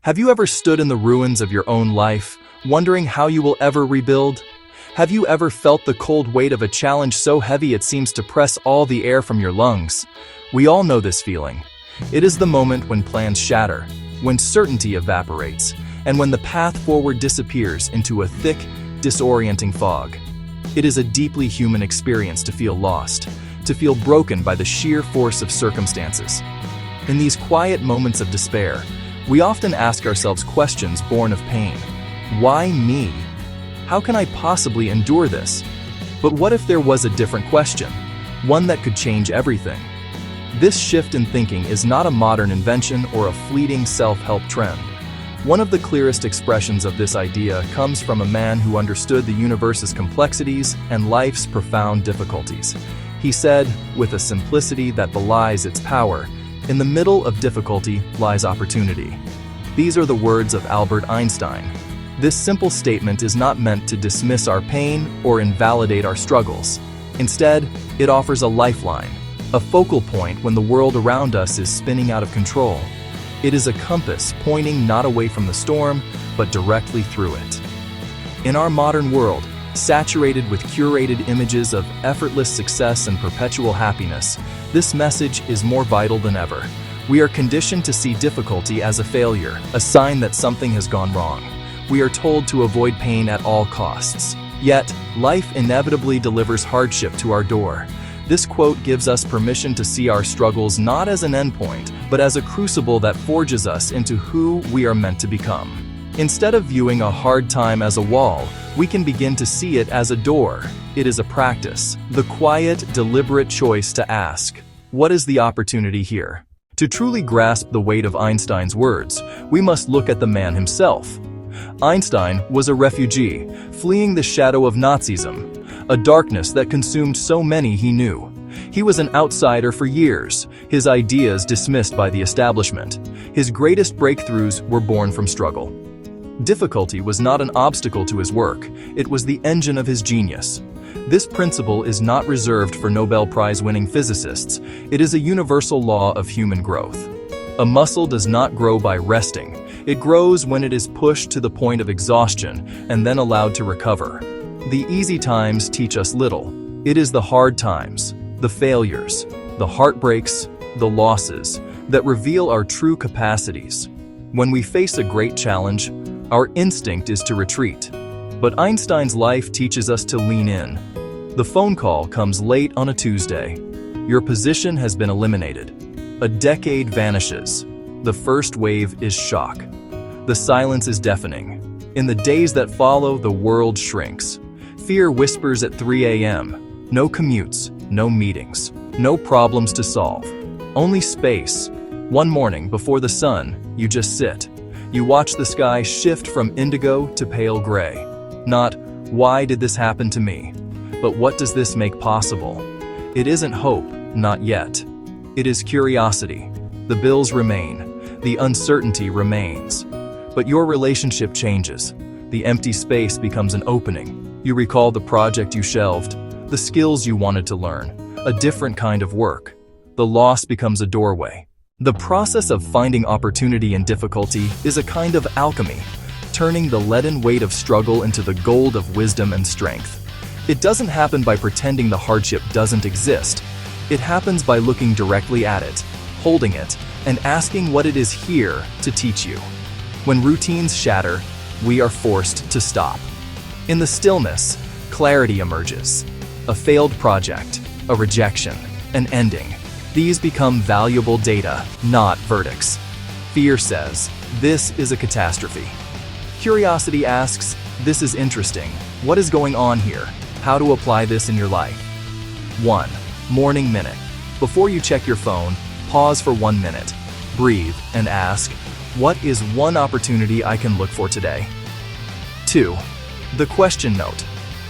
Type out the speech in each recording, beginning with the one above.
Have you ever stood in the ruins of your own life, wondering how you will ever rebuild? Have you ever felt the cold weight of a challenge so heavy it seems to press all the air from your lungs? We all know this feeling. It is the moment when plans shatter, when certainty evaporates, and when the path forward disappears into a thick, disorienting fog. It is a deeply human experience to feel lost, to feel broken by the sheer force of circumstances. In these quiet moments of despair, we often ask ourselves questions born of pain. Why me? How can I possibly endure this? But what if there was a different question, one that could change everything? This shift in thinking is not a modern invention or a fleeting self-help trend. One of the clearest expressions of this idea comes from a man who understood the universe's complexities and life's profound difficulties. He said, with a simplicity that belies its power, "In the middle of difficulty lies opportunity." These are the words of Albert Einstein. This simple statement is not meant to dismiss our pain or invalidate our struggles. Instead, it offers a lifeline, a focal point when the world around us is spinning out of control. It is a compass pointing not away from the storm, but directly through it. In our modern world, saturated with curated images of effortless success and perpetual happiness, this message is more vital than ever. We are conditioned to see difficulty as a failure, a sign that something has gone wrong. We are told to avoid pain at all costs. Yet, life inevitably delivers hardship to our door. This quote gives us permission to see our struggles not as an endpoint, but as a crucible that forges us into who we are meant to become. Instead of viewing a hard time as a wall, we can begin to see it as a door. It is a practice, the quiet, deliberate choice to ask, what is the opportunity here? To truly grasp the weight of Einstein's words, we must look at the man himself. Einstein was a refugee, fleeing the shadow of Nazism, a darkness that consumed so many he knew. He was an outsider for years, his ideas dismissed by the establishment. His greatest breakthroughs were born from struggle. Difficulty was not an obstacle to his work, it was the engine of his genius. This principle is not reserved for Nobel Prize-winning physicists, it is a universal law of human growth. A muscle does not grow by resting, it grows when it is pushed to the point of exhaustion and then allowed to recover. The easy times teach us little. It is the hard times, the failures, the heartbreaks, the losses, that reveal our true capacities. When we face a great challenge, our instinct is to retreat. But Einstein's life teaches us to lean in. The phone call comes late on a Tuesday. Your position has been eliminated. A decade vanishes. The first wave is shock. The silence is deafening. In the days that follow, the world shrinks. Fear whispers at 3 a.m. No commutes, no meetings, no problems to solve. Only space. One morning, before the sun, you just sit. You watch the sky shift from indigo to pale gray. Not, why did this happen to me? But what does this make possible? It isn't hope, not yet. It is curiosity. The bills remain. The uncertainty remains. But your relationship changes. The empty space becomes an opening. You recall the project you shelved, the skills you wanted to learn, a different kind of work. The loss becomes a doorway. The process of finding opportunity in difficulty is a kind of alchemy, turning the leaden weight of struggle into the gold of wisdom and strength. It doesn't happen by pretending the hardship doesn't exist. It happens by looking directly at it, holding it, and asking what it is here to teach you. When routines shatter, we are forced to stop. In the stillness, clarity emerges. A failed project, a rejection, an ending. These become valuable data, not verdicts. Fear says, this is a catastrophe. Curiosity asks, this is interesting. What is going on here? How to apply this in your life? 1. Morning minute. Before you check your phone, pause for 1 minute. Breathe and ask, what is one opportunity I can look for today? 2. The question note.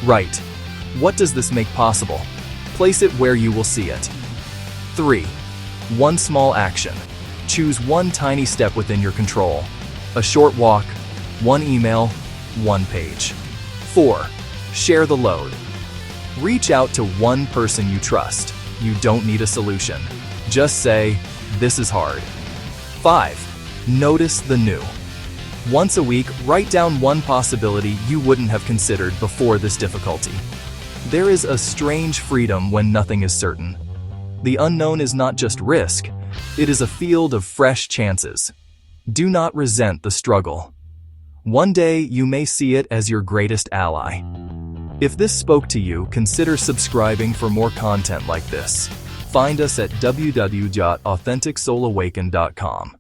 Write, what does this make possible? Place it where you will see it. 3. One small action. Choose one tiny step within your control. A short walk, one email, one page. 4. Share the load. Reach out to one person you trust. You don't need a solution. Just say, this is hard. 5. Notice the new. Once a week, write down one possibility you wouldn't have considered before this difficulty. There is a strange freedom when nothing is certain. The unknown is not just risk, it is a field of fresh chances. Do not resent the struggle. One day you may see it as your greatest ally. If this spoke to you, consider subscribing for more content like this. Find us at www.authenticsoulawaken.com.